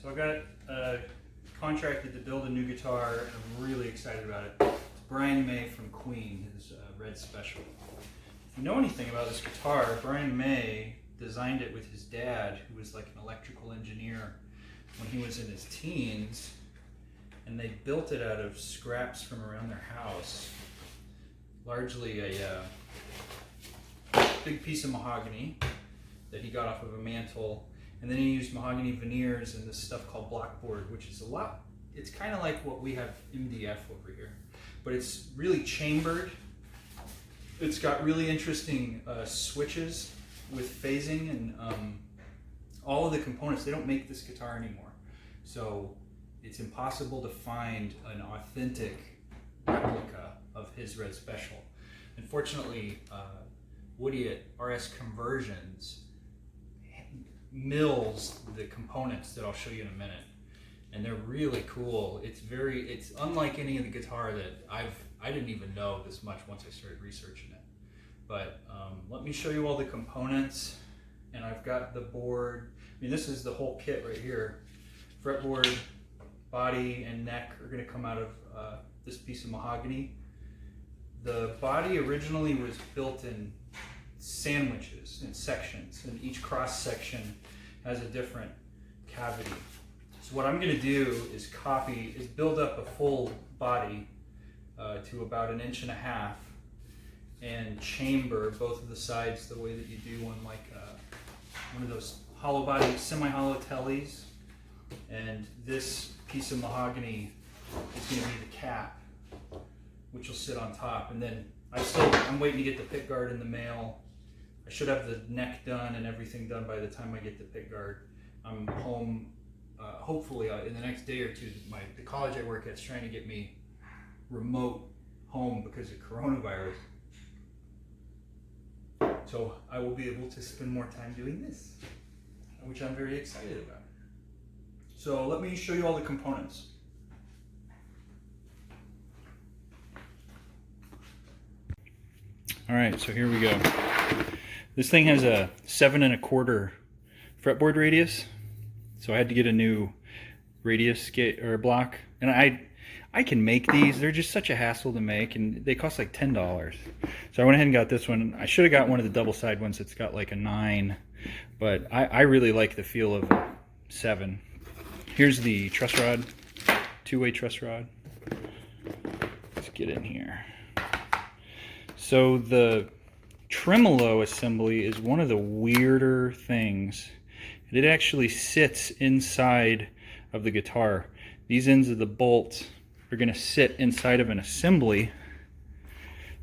So I got contracted to build a new guitar, and I'm really excited about it. It's Brian May from Queen, his Red Special. If you know anything about this guitar, Brian May designed it with his dad, who was like an electrical engineer when he was in his teens, and they built it out of scraps from around their house. Largely a big piece of mahogany that he got off of a mantle, and then he used mahogany veneers and this stuff called blockboard, which is it's kind of like what we have MDF over here, but it's really chambered. It's got really interesting switches with phasing and all of the components. They don't make this guitar anymore, so it's impossible to find an authentic replica of his Red Special. Unfortunately, Woody at RS Conversions mills the components that I'll show you in a minute, and they're really cool. It's unlike any of the guitar that I didn't even know this much once I started researching it. But let me show you all the components, and I've got the board. I mean, this is the whole kit right here. Fretboard, body, and neck are going to come out of this piece of mahogany. The body originally was built in sandwiches and sections, and each cross section has a different cavity. So what I'm going to do is build up a full body to about 1.5 inches and chamber both of the sides the way that you do on like one of those hollow body, semi-hollow tellies. And this piece of mahogany is going to be the cap, which will sit on top. And then I'm waiting to get the pick guard in the mail. I should have the neck done and everything done by the time I get the pick guard. I'm home, hopefully in the next day or two. The college I work at is trying to get me remote home because of coronavirus. So I will be able to spend more time doing this, which I'm very excited about. So let me show you all the components. All right, so here we go. This thing has a 7 1/4 fretboard radius, so I had to get a new radius block. And I can make these. They're just such a hassle to make, and they cost like $10. So I went ahead and got this one. I should have got one of the double side ones that's got like a 9, but I really like the feel of a 7. Here's the truss rod, 2-way truss rod. Let's get in here. So the Tremolo Assembly is one of the weirder things. It actually sits inside of the guitar. These ends of the bolts are going to sit inside of an assembly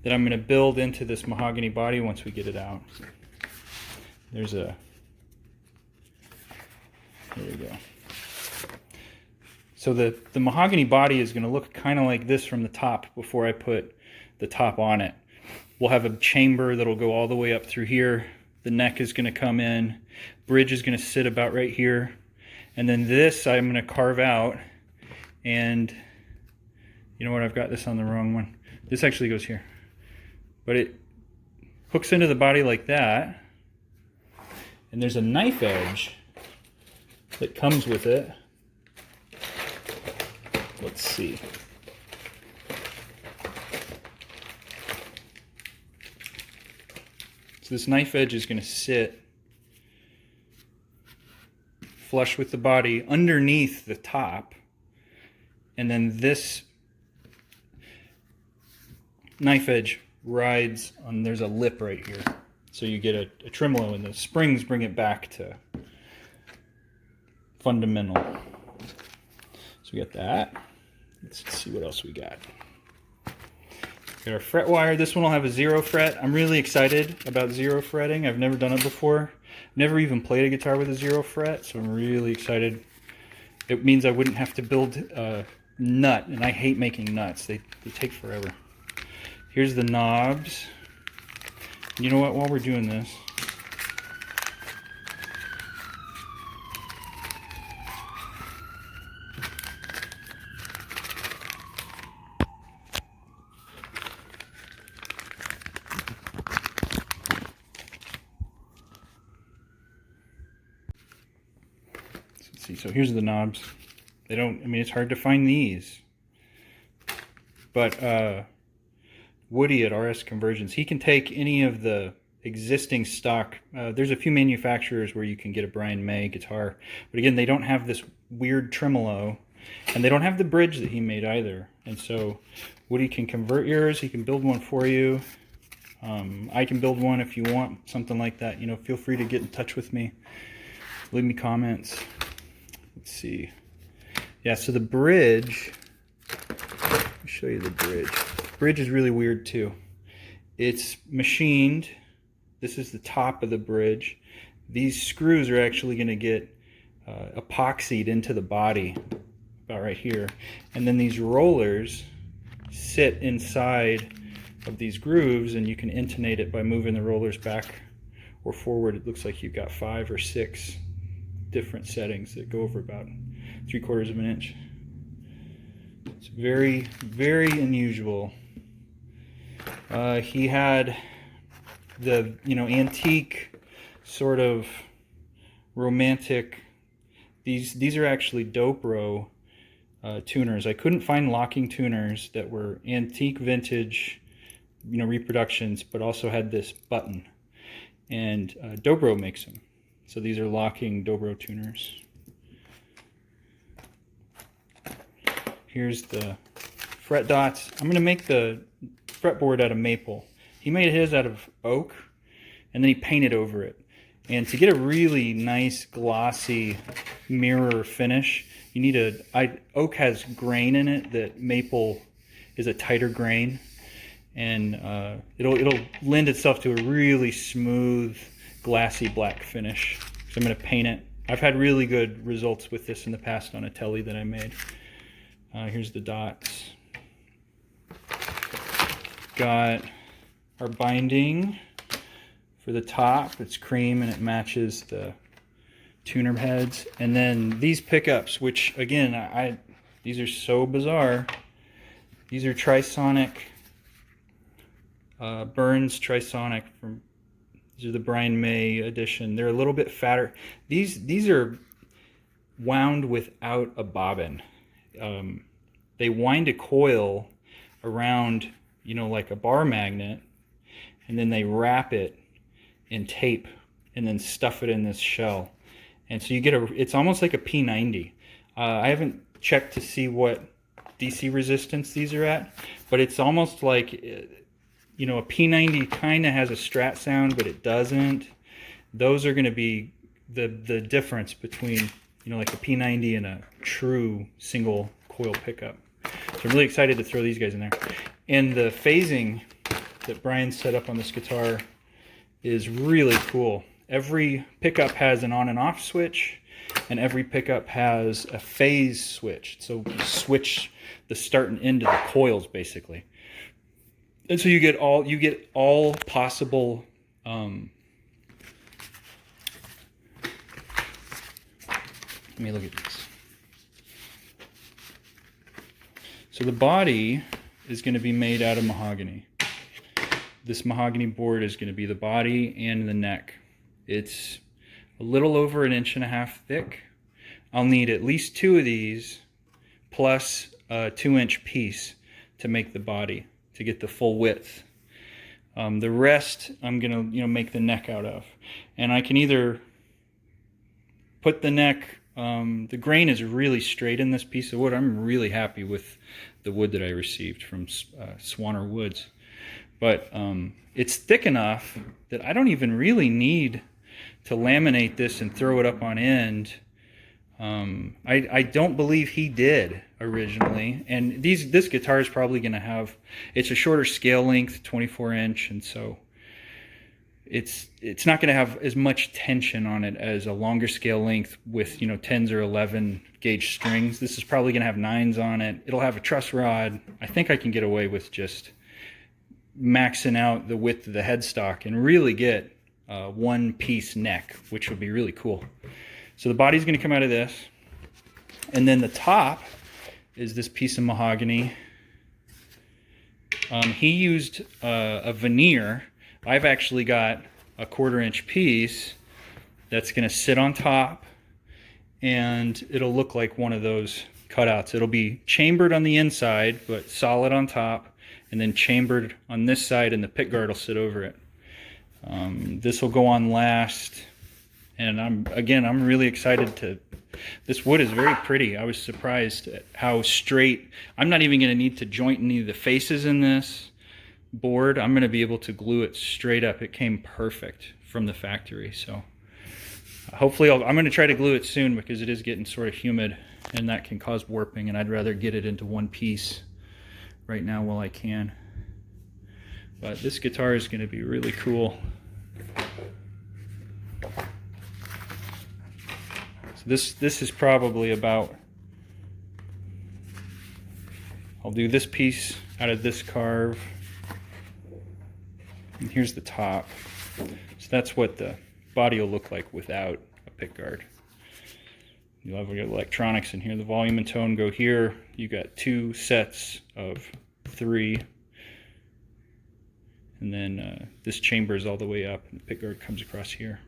that I'm going to build into this mahogany body once we get it out. There we go. So the mahogany body is going to look kind of like this from the top before I put the top on it. We'll have a chamber that'll go all the way up through here. The neck is going to come in. Bridge is going to sit about right here. And then this I'm going to carve out. And you know what? I've got this on the wrong one. This actually goes here. But it hooks into the body like that. And there's a knife edge that comes with it. Let's see. So this knife edge is going to sit flush with the body underneath the top, and then this knife edge rides on, there's a lip right here. So you get a tremolo, and the springs bring it back to fundamental. So we got that. Let's see what else we got. Got our fret wire. This one will have a 0 fret. I'm really excited about 0 fretting. I've never done it before. Never even played a guitar with a 0 fret, so I'm really excited. It means I wouldn't have to build a nut, and I hate making nuts. They take forever. Here's the knobs. You know what? While we're doing this, see, so here's the knobs. They don't, I mean, it's hard to find these. But Woody at RS Conversions, he can take any of the existing stock. There's a few manufacturers where you can get a Brian May guitar, but again, they don't have this weird tremolo, and they don't have the bridge that he made either. And so Woody can convert yours. He can build one for you. I can build one if you want something like that. You know, feel free to get in touch with me. Leave me comments. Let's see. Yeah, so the bridge, let me show you the bridge. The bridge is really weird too. It's machined. This is the top of the bridge. These screws are actually going to get epoxied into the body, about right here. And then these rollers sit inside of these grooves, and you can intonate it by moving the rollers back or forward. It looks like you've got 5 or 6 different settings that go over about 3/4 of an inch. It's very, very unusual. He had the, you know, antique sort of romantic, these are actually Dobro tuners. I couldn't find locking tuners that were antique vintage, you know, reproductions, but also had this button, and Dobro makes them. So these are locking Dobro tuners. Here's the fret dots. I'm going to make the fretboard out of maple. He made his out of oak, and then he painted over it. And to get a really nice glossy mirror finish, you need oak has grain in it that maple is a tighter grain, and it'll lend itself to a really smooth, glassy black finish. So I'm going to paint it. I've had really good results with this in the past on a telly that I made. Here's the dots. Got our binding for the top. It's cream and it matches the tuner heads. And then these pickups, which again, these are so bizarre. These are Trisonic, Burns Trisonic from, these are the Brian May edition. They're a little bit fatter. These are wound without a bobbin. They wind a coil around, you know, like a bar magnet, and then they wrap it in tape and then stuff it in this shell. And so you get it's almost like a P90. I haven't checked to see what DC resistance these are at, but it's almost like, you know, a P90 kind of has a Strat sound, but it doesn't. Those are going to be the difference between, you know, like a P90 and a true single coil pickup. So I'm really excited to throw these guys in there. And the phasing that Brian set up on this guitar is really cool. Every pickup has an on and off switch, and every pickup has a phase switch. So you switch the start and end of the coils basically. And so you get all possible let me look at this. So the body is going to be made out of mahogany. This mahogany board is going to be the body and the neck. It's a little over 1.5 inches thick. I'll need at least 2 of these plus a 2-inch piece to make the body, to get the full width. The rest I'm going to, you know, make the neck out of. And I can either put the neck, the grain is really straight in this piece of wood. I'm really happy with the wood that I received from Swanner Woods. But it's thick enough that I don't even really need to laminate this and throw it up on end. I don't believe he did originally. And this guitar is probably going to have, it's a shorter scale length, 24-inch, and so it's not going to have as much tension on it as a longer scale length with, you know, 10s or 11 gauge strings. This is probably going to have 9s on it. It'll have a truss rod. I think I can get away with just maxing out the width of the headstock and really get a one-piece neck, which would be really cool. So the body's going to come out of this, and then the top is this piece of mahogany. He used a veneer. I've actually got a 1/4-inch piece that's going to sit on top, and it'll look like one of those cutouts. It'll be chambered on the inside, but solid on top, and then chambered on this side, and the pickguard will sit over it. This will go on last, and I'm really excited to. This wood is very pretty. I was surprised at how straight. I'm not even going to need to joint any of the faces in this board. I'm going to be able to glue it straight up. It came perfect from the factory. So hopefully I'm going to try to glue it soon, because it is getting sort of humid and that can cause warping, and I'd rather get it into one piece right now while I can. But this guitar is going to be really cool. This is probably about, I'll do this piece out of this carve, and here's the top. So that's what the body will look like without a pickguard. You'll have your electronics in here. The volume and tone go here. You got 2 sets of 3, and then this chamber is all the way up, and the pickguard comes across here.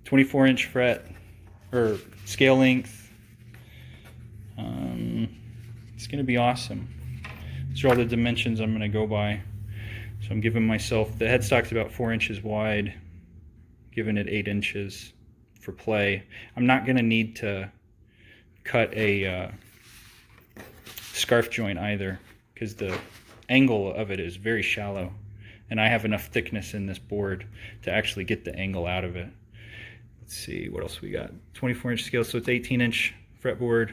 24-inch fret, or scale length. It's going to be awesome. These are all the dimensions I'm going to go by. So I'm giving myself, the headstock's about 4 inches wide, giving it 8 inches for play. I'm not going to need to cut a scarf joint either, because the angle of it is very shallow, and I have enough thickness in this board to actually get the angle out of it. Let's see what else we got. 24-inch scale, so it's 18-inch fretboard.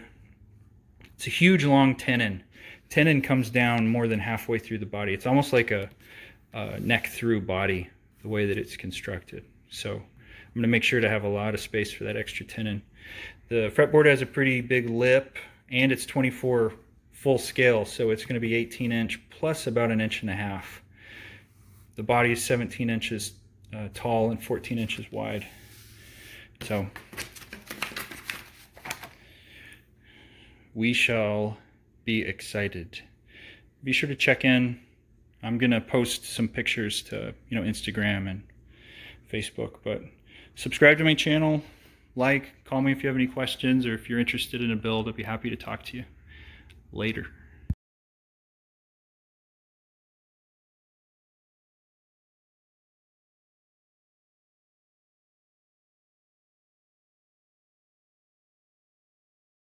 It's a huge long tenon. Tenon comes down more than halfway through the body. It's almost like a neck through body, the way that it's constructed. So I'm going to make sure to have a lot of space for that extra tenon. The fretboard has a pretty big lip, and it's 24 full scale, so it's going to be 18-inch plus about 1.5 inches. The body is 17 inches tall and 14 inches wide. So we shall be excited. Be sure to check in. I'm gonna post some pictures to Instagram and Facebook, but subscribe to my channel, call me if you have any questions, or if you're interested in a build. I'd be happy to talk to you. Later.